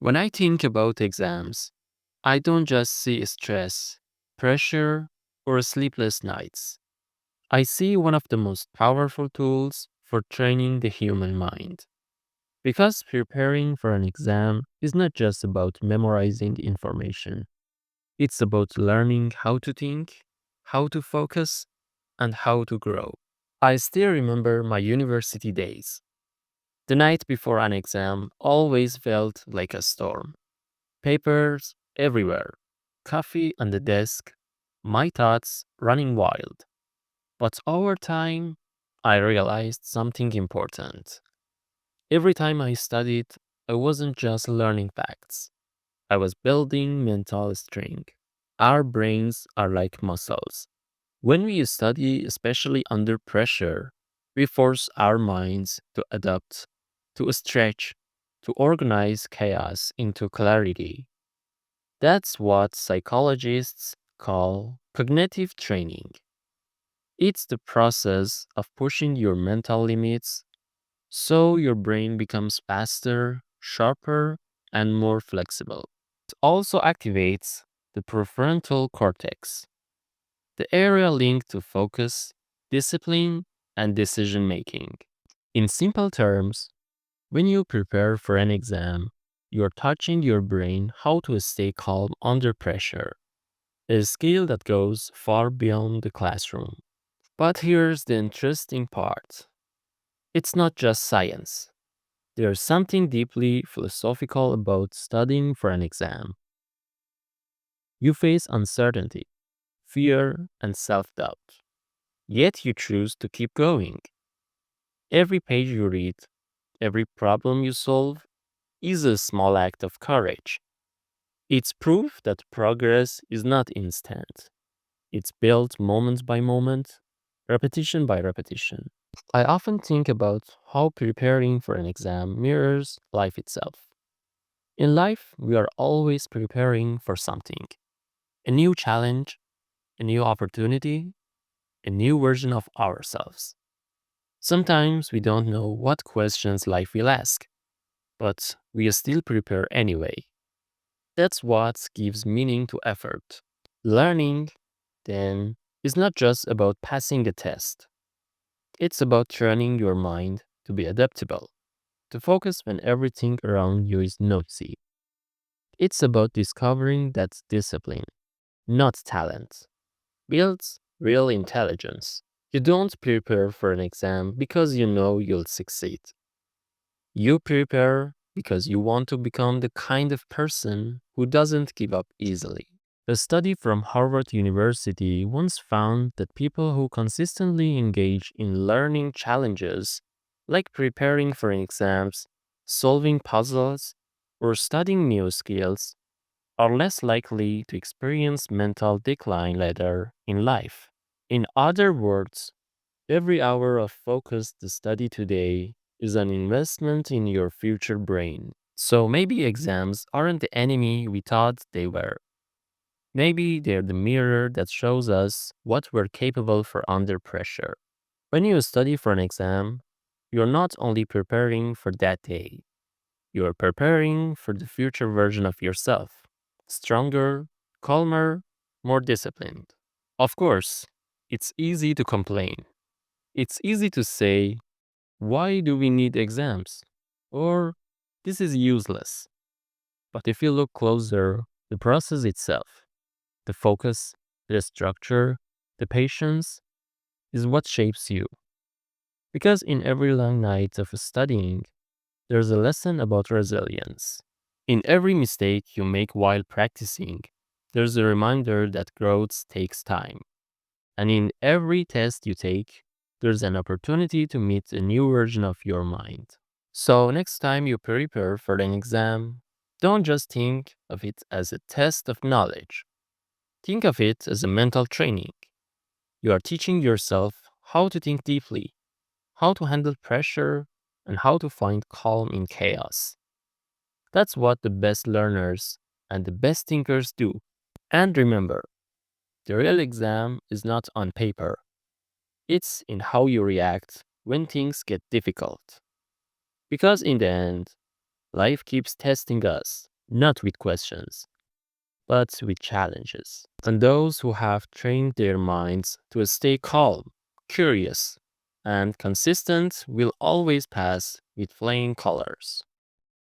When I think about exams, I don't just see stress, pressure, or sleepless nights. I see one of the most powerful tools for training the human mind. Because preparing for an exam is not just about memorizing information, it's about learning how to think, how to focus, and how to grow. I still remember my university days. The night before an exam always felt like a storm. Papers everywhere, coffee on the desk, my thoughts running wild. But over time, I realized something important. Every time I studied, I wasn't just learning facts, I was building mental strength. Our brains are like muscles. When we study, especially under pressure, we force our minds to adapt, to stretch, to organize chaos into clarity. That's what psychologists call cognitive training. It's the process of pushing your mental limits so your brain becomes faster, sharper, and more flexible. It also activates the prefrontal cortex, the area linked to focus, discipline, and decision making. In simple terms, when you prepare for an exam, you're touching your brain how to stay calm under pressure, a skill that goes far beyond the classroom. But here's the interesting part, it's not just science. There's something deeply philosophical about studying for an exam. You face uncertainty, fear, and self doubt. Yet you choose to keep going. Every page you read, every problem you solve is a small act of courage. It's proof that progress is not instant. It's built moment by moment, repetition by repetition. I often think about how preparing for an exam mirrors life itself. In life, we are always preparing for something, a new challenge, a new opportunity, a new version of ourselves. Sometimes we don't know what questions life will ask, but we still prepare anyway. That's what gives meaning to effort. Learning, then, is not just about passing a test, it's about training your mind to be adaptable, to focus when everything around you is noisy. It's about discovering that discipline, not talent, builds real intelligence. You don't prepare for an exam because you know you'll succeed. You prepare because you want to become the kind of person who doesn't give up easily. A study from Harvard University once found that people who consistently engage in learning challenges, like preparing for exams, solving puzzles, or studying new skills, are less likely to experience mental decline later in life. In other words, every hour of focused study today is an investment in your future brain. So maybe exams aren't the enemy we thought they were. Maybe they're the mirror that shows us what we're capable for under pressure. When you study for an exam, you're not only preparing for that day, you're preparing for the future version of yourself. Stronger, calmer, more disciplined. Of course, it's easy to complain. It's easy to say, why do we need exams? Or, this is useless. But if you look closer, the process itself, the focus, the structure, the patience is what shapes you. Because in every long night of studying, there's a lesson about resilience. In every mistake you make while practicing, there's a reminder that growth takes time. And in every test you take, there's an opportunity to meet a new version of your mind. So, next time you prepare for an exam, don't just think of it as a test of knowledge. Think of it as a mental training. You are teaching yourself how to think deeply, how to handle pressure, and how to find calm in chaos. That's what the best learners and the best thinkers do. And remember, the real exam is not on paper, it's in how you react when things get difficult. Because in the end, life keeps testing us. not with questions, but with challenges. And those who have trained their minds to stay calm, curious, and consistent will always pass with flying colors.